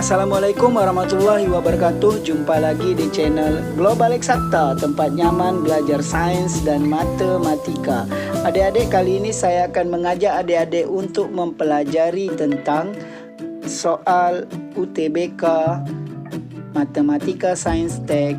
Assalamualaikum warahmatullahi wabarakatuh. Jumpa lagi di channel Global Eksakta, tempat nyaman belajar sains dan matematika. Adik-adik, kali ini saya akan mengajak adik-adik untuk mempelajari tentang soal UTBK Matematika Sains Tek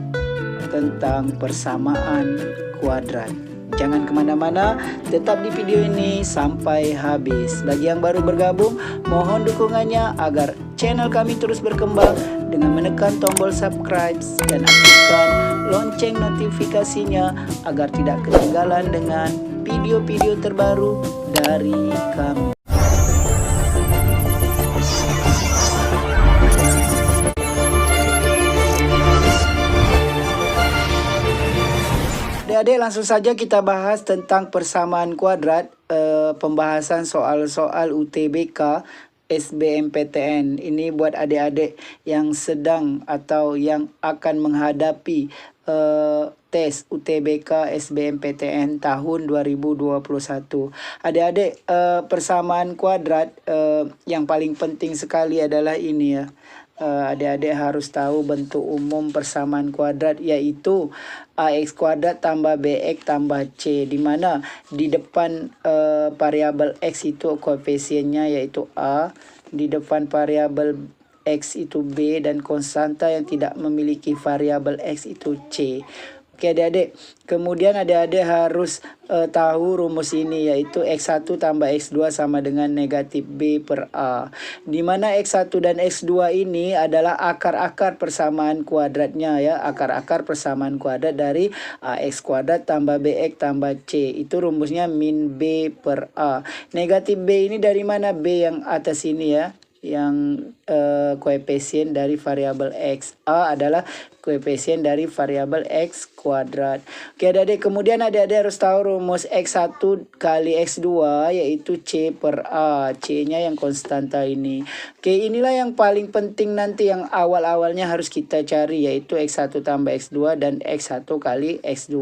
tentang persamaan kuadrat. Jangan kemana-mana, tetap di video ini sampai habis. Bagi yang baru bergabung, mohon dukungannya agar channel kami terus berkembang dengan menekan tombol subscribe dan aktifkan lonceng notifikasinya agar tidak ketinggalan dengan video-video terbaru dari kami. Adik-adik, langsung saja kita bahas tentang persamaan kuadrat, pembahasan soal-soal UTBK SBMPTN. Ini buat adik-adik yang sedang atau yang akan menghadapi tes UTBK SBMPTN tahun 2021. Adik-adik, persamaan kuadrat yang paling penting sekali adalah ini ya. Adik-adik harus tahu bentuk umum persamaan kuadrat, yaitu ax kuadrat tambah bx tambah c, di mana di depan variabel x itu koefisiennya yaitu a, di depan variabel x itu b, dan konstanta yang tidak memiliki variabel x itu c. Oke adik-adik, kemudian adik-adik harus tahu rumus ini, yaitu x1 tambah x2 sama dengan negatif b per a, di mana x1 dan x2 ini adalah akar-akar persamaan kuadratnya ya, akar-akar persamaan kuadrat dari ax kuadrat tambah bx tambah c. Itu rumusnya min b per a. Negatif b ini dari mana? B yang atas ini ya, yang koefisien dari variabel x. A adalah koefisien dari variabel x kuadrat. Oke adik-adik, kemudian adik-adik harus tahu rumus x1 kali x2 yaitu c per a. C nya yang konstanta ini. Oke, inilah yang paling penting nanti, yang awal-awalnya harus kita cari, yaitu x1 tambah x2 dan x1 kali x2.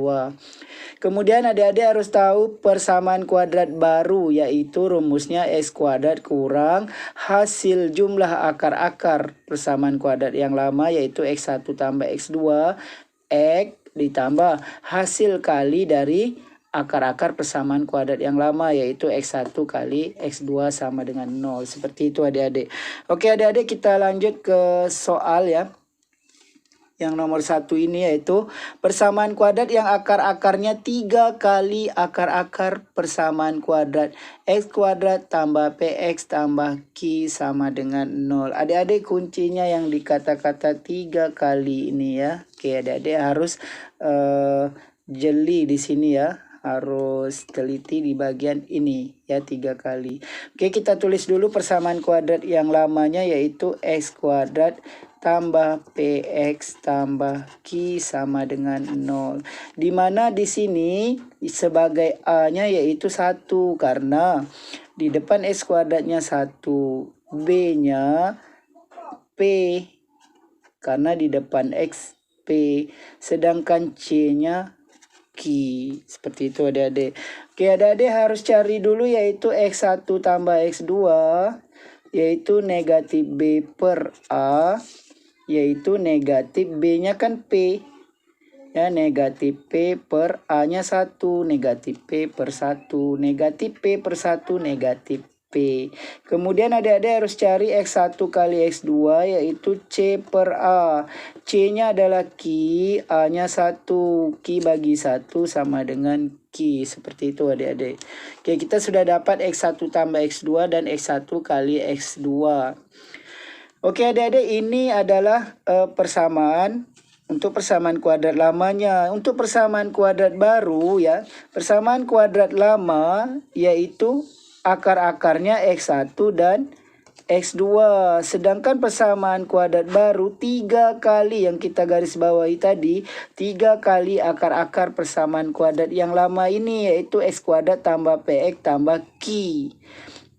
Kemudian adik-adik harus tahu persamaan kuadrat baru, yaitu rumusnya x kuadrat kurang hasil jumlah akar-akar persamaan kuadrat yang lama, yaitu x1 tambah x2, x ditambah hasil kali dari akar-akar persamaan kuadrat yang lama, yaitu x1 kali x2 sama dengan 0. Seperti itu adik-adik. Oke adik-adik, kita lanjut ke soal ya. Yang nomor 1 ini yaitu persamaan kuadrat yang akar-akarnya 3 kali akar-akar persamaan kuadrat x kuadrat tambah px tambah q sama dengan 0. Adik-adik, kuncinya yang di kata-kata 3 kali ini ya. Oke, adik-adik harus jeli di sini ya. Harus teliti di bagian ini ya, 3 kali. Oke, kita tulis dulu persamaan kuadrat yang lamanya, yaitu x kuadrat tambah px tambah q sama dengan 0. Dimana di sini sebagai a-nya yaitu 1, karena di depan x kuadratnya 1, b-nya p karena di depan x p, sedangkan c-nya q. Seperti itu adik-adik. Oke, adik-adik harus cari dulu yaitu x1 tambah x2 yaitu negatif b per a, yaitu negatif b-nya kan p ya, negatif p per a-nya 1, negatif p per 1, negatif p per 1, negatif p. Kemudian adik-adik harus cari x1 kali x2 yaitu c per a. C-nya adalah q, a-nya 1, q bagi 1 sama dengan q. Seperti itu adik-adik. Oke, kita sudah dapat x1 tambah x2 dan x1 kali x2. Oke adik-adik, ini adalah persamaan untuk persamaan kuadrat lamanya. Untuk persamaan kuadrat baru ya, persamaan kuadrat lama yaitu akar-akarnya x1 dan x2. Sedangkan persamaan kuadrat baru 3 kali yang kita garis bawahi tadi, 3 kali akar-akar persamaan kuadrat yang lama ini, yaitu x kuadrat tambah px tambah q.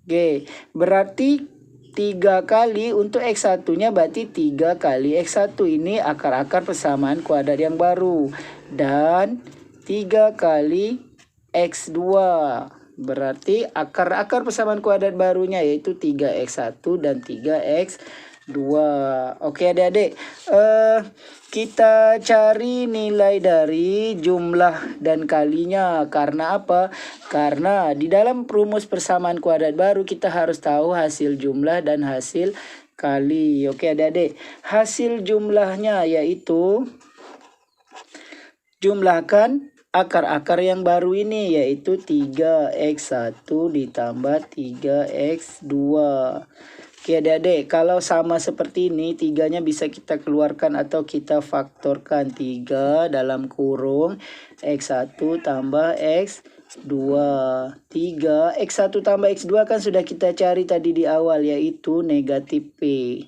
Oke, berarti 3 kali untuk x1 nya berarti 3 kali x1, ini akar-akar persamaan kuadrat yang baru, dan 3 kali x2 berarti akar-akar persamaan kuadrat barunya yaitu 3x1 dan 3x2. 2. Oke adik-adik, kita cari nilai dari jumlah dan kalinya. Karena apa? Karena di dalam rumus persamaan kuadrat baru kita harus tahu hasil jumlah dan hasil kali. Oke adik-adik, hasil jumlahnya yaitu jumlahkan akar-akar yang baru ini, yaitu 3x1 ditambah 3x2. Oke adik-adik, kalau sama seperti ini, 3-nya bisa kita keluarkan atau kita faktorkan. 3 dalam kurung x1 tambah x2. 3 x1 tambah x2 kan sudah kita cari tadi di awal, yaitu negatif P.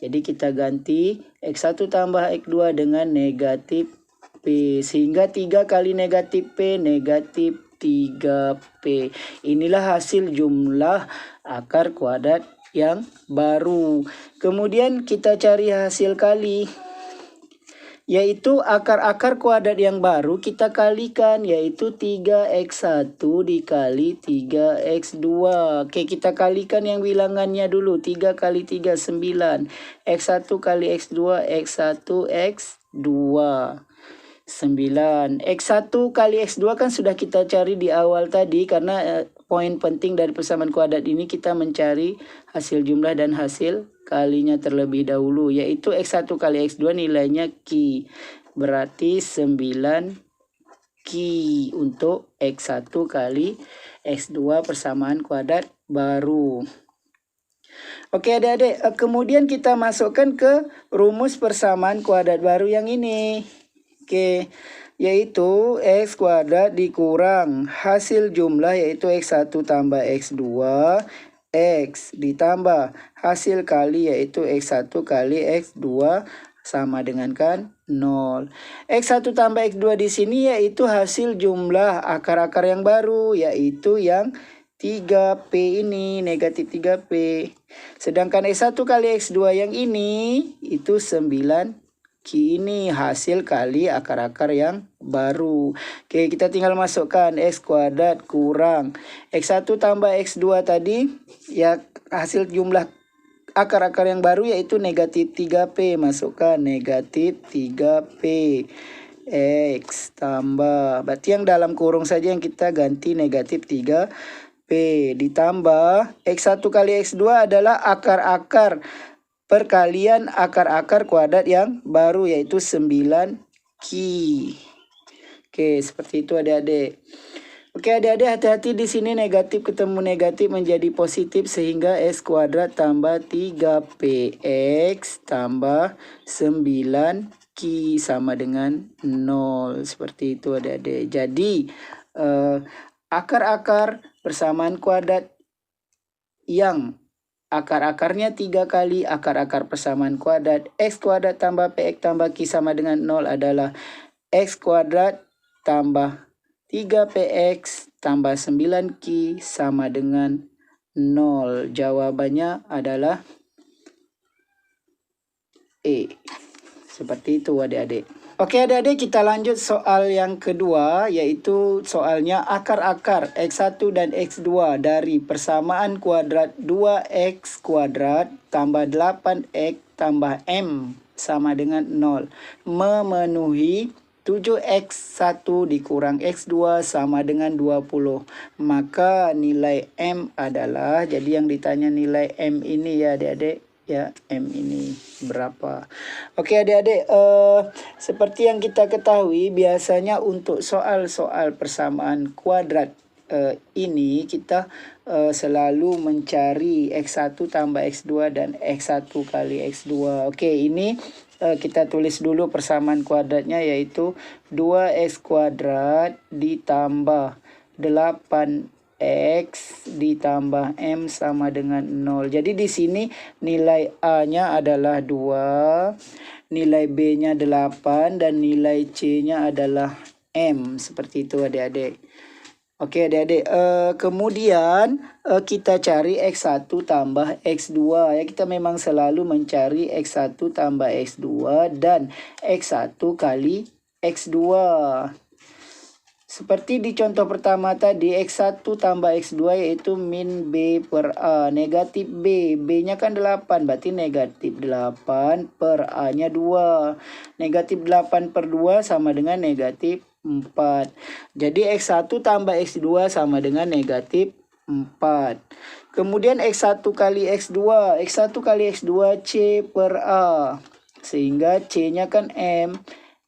Jadi kita ganti x1 tambah x2 dengan negatif P. Sehingga 3 kali negatif P, negatif 3P. Inilah hasil jumlah akar kuadrat yang baru. Kemudian kita cari hasil kali, yaitu akar-akar kuadrat yang baru kita kalikan, yaitu 3x1 dikali 3x2. Oke, kita kalikan yang bilangannya dulu. 3 kali 3, 9. x1 kali x2, x1, x2. 9. X1 kali X2 kan sudah kita cari di awal tadi, karena poin penting dari persamaan kuadrat ini kita mencari hasil jumlah dan hasil kalinya terlebih dahulu, yaitu X1 kali X2 nilainya Q. Berarti 9 Q untuk X1 kali X2 persamaan kuadrat baru. Oke adik-adik, kemudian kita masukkan ke rumus persamaan kuadrat baru yang ini. Oke, yaitu x kuadrat dikurang hasil jumlah, yaitu x1 tambah x2, x ditambah hasil kali, yaitu x1 kali x2 sama dengan kan 0. X1 tambah x2 di sini yaitu hasil jumlah akar-akar yang baru, yaitu yang 3P ini, negatif 3P. Sedangkan x1 kali x2 yang ini itu 9 Q ini hasil kali akar-akar yang baru. Oke, kita tinggal masukkan x kuadrat kurang x1 tambah x2 tadi, ya hasil jumlah akar-akar yang baru yaitu negatif 3P. Masukkan negatif 3P. X tambah, berarti yang dalam kurung saja yang kita ganti negatif 3P. Ditambah x1 kali x2 adalah akar-akar perkalian akar-akar kuadrat yang baru, yaitu 9Q. Oke, seperti itu adik-adik. Oke adik-adik, hati-hati di sini negatif ketemu negatif menjadi positif, sehingga x kuadrat tambah 3px tambah 9q sama dengan 0. Seperti itu adik-adik. Jadi akar-akar persamaan kuadrat yang akar-akarnya 3 kali akar-akar persamaan kuadrat x kuadrat tambah px tambah q sama dengan 0 adalah x kuadrat tambah 3px tambah 9q sama dengan 0. Jawabannya adalah E. Seperti itu adik-adik. Oke adik-adik, kita lanjut soal yang kedua, yaitu soalnya akar-akar x1 dan x2 dari persamaan kuadrat 2x kuadrat tambah 8x tambah m sama dengan 0 memenuhi 7x1 dikurang x2 sama dengan 20. Maka nilai m adalah, jadi yang ditanya nilai m ini ya adik-adik, ya M ini berapa. Oke adik-adik, seperti yang kita ketahui biasanya untuk soal-soal persamaan kuadrat ini kita selalu mencari x1 tambah x2 dan x1 kali x2. Oke, ini kita tulis dulu persamaan kuadratnya, yaitu 2x kuadrat ditambah 8x ditambah m sama dengan 0. Jadi di sini nilai A-nya adalah 2, nilai B-nya 8, dan nilai C-nya adalah m. Seperti itu adik-adik. Oke adik-adik, kemudian kita cari x1 tambah x2. Ya, kita memang selalu mencari x1 tambah x2 dan x1 kali x2. Seperti di contoh pertama tadi, X1 tambah X2 yaitu min B per A. Negatif B, B-nya kan 8, berarti negatif 8 per A-nya 2. Negatif 8 per 2 sama dengan negatif 4. Jadi X1 tambah X2 sama dengan negatif 4. Kemudian X1 kali X2. X1 kali X2 C per A. Sehingga C-nya kan M.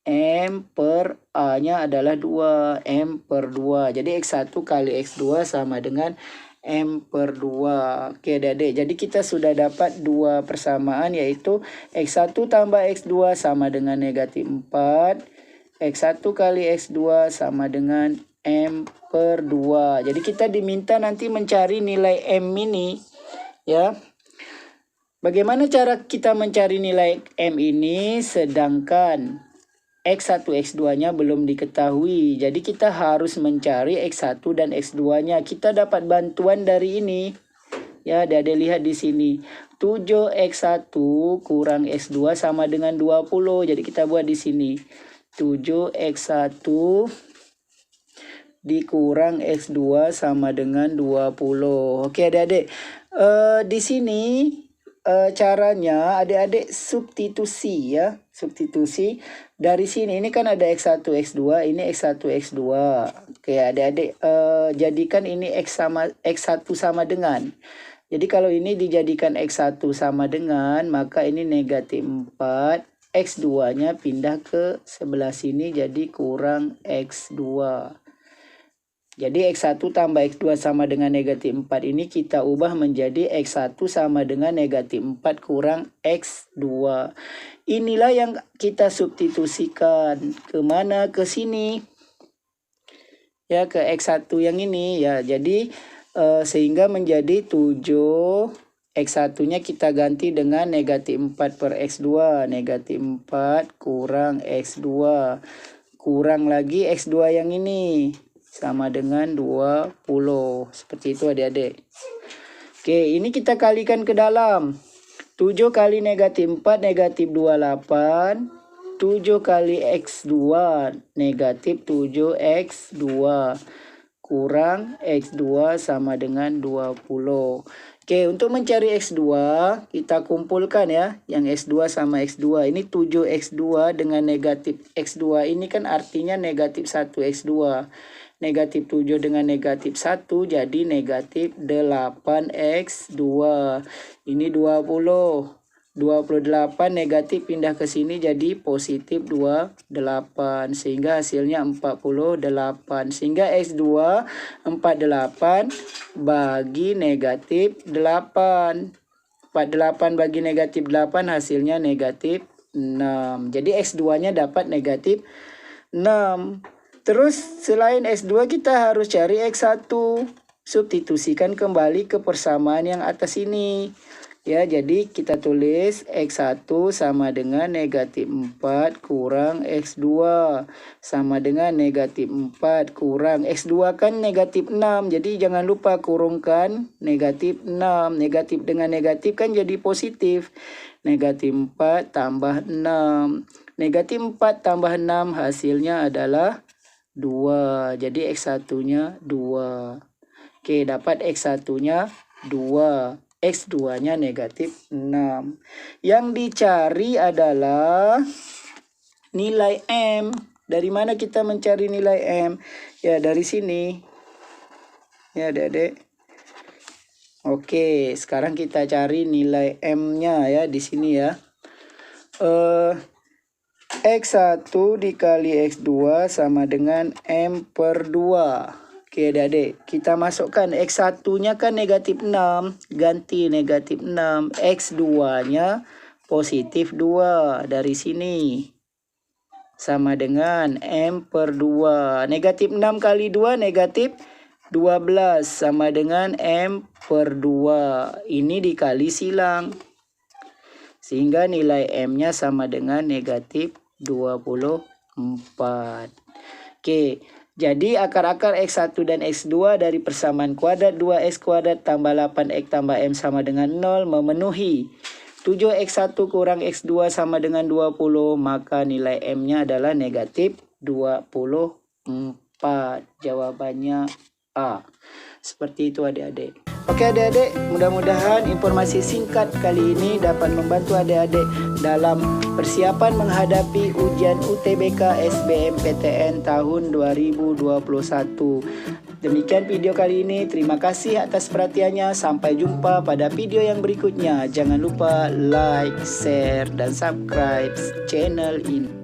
M per A-nya adalah 2. M per 2. Jadi X1 kali X2 sama dengan M per 2. Oke adik-adik. Jadi kita sudah dapat dua persamaan yaitu X1 tambah X2 sama dengan negatif 4. X1 kali X2 sama dengan M per 2. Jadi kita diminta nanti mencari nilai M ini. Ya. Bagaimana cara kita mencari nilai M ini sedangkan X1, X2-nya belum diketahui. Jadi kita harus mencari X1 dan X2-nya. Kita dapat bantuan dari ini. Ya, ada lihat di sini. 7X1 kurang X2 sama dengan 20. Jadi kita buat di sini. 7X1 dikurang X2 sama dengan 20. Oke, adik-adik. Di sini caranya adik-adik substitusi ya. Substitusi dari sini ini kan ada X1 X2, ini X1 X2. Oke, adik-adik jadikan ini X1 sama dengan. Jadi kalau ini dijadikan X1 sama dengan, maka ini negatif 4. X2-nya pindah ke sebelah sini jadi kurang X2. Jadi X1 tambah X2 sama dengan negatif 4 ini kita ubah menjadi X1 sama dengan negatif 4 kurang X2. Inilah yang kita substitusikan. Kemana? Ke sini. Ya, ke X1 yang ini. Ya, jadi sehingga menjadi 7. X1-nya kita ganti dengan negatif 4 per X2. Negatif 4 kurang X2. Kurang lagi X2 yang ini. Sama dengan 20. Seperti itu adik-adik. Oke, ini kita kalikan ke dalam. 7 kali negatif 4 negatif 28. 7 kali X2 negatif 7X2. Kurang X2 sama dengan 20. Oke, untuk mencari X2 kita kumpulkan ya. Yang X2 sama X2. Ini 7X2 dengan negatif X2. Ini kan artinya negatif 1X2. Negatif 7 dengan negatif 1 jadi negatif 8X2. Ini 20. 28 negatif pindah ke sini jadi positif 28. Sehingga hasilnya 48. Sehingga X2 48 bagi negatif 8. 48 bagi negatif 8 hasilnya negatif 6. Jadi X2-nya dapat negatif 6. Terus selain X2 kita harus cari X1. Substitusikan kembali ke persamaan yang atas ini. Ya, jadi kita tulis X1 sama dengan negatif 4 kurang X2. Sama dengan negatif 4 kurang X2 kan negatif 6. Jadi jangan lupa kurungkan negatif 6. Negatif dengan negatif kan jadi positif. Negatif 4 tambah 6. Negatif 4 tambah 6 hasilnya adalah 2. Jadi X1-nya 2. Oke, dapat X1-nya 2. X2-nya negatif 6. Yang dicari adalah nilai M. Dari mana kita mencari nilai M? Ya, dari sini. Ya, adik-adik. Oke, sekarang kita cari nilai M-nya ya di sini ya. X1 dikali X2 sama dengan M per 2. Oke adik-adik, kita masukkan X1-nya kan negatif 6. Ganti negatif 6. X2-nya positif 2 dari sini. Sama dengan M per 2. Negatif 6 kali 2 negatif 12. Sama dengan M per 2. Ini dikali silang. Sehingga nilai M-nya sama dengan negatif 24. Oke, jadi akar-akar X1 dan X2 dari persamaan kuadrat 2X kuadrat tambah 8X tambah M sama dengan 0 memenuhi. 7X1 kurang X2 sama dengan 20, maka nilai M-nya adalah negatif 24. tepat. Jawabannya A. Seperti itu adik-adik. Oke adik-adik, mudah-mudahan informasi singkat kali ini dapat membantu adik-adik dalam persiapan menghadapi ujian UTBK SBMPTN tahun 2021. Demikian video kali ini. Terima kasih atas perhatiannya. Sampai jumpa pada video yang berikutnya. Jangan lupa like, share, dan subscribe channel ini.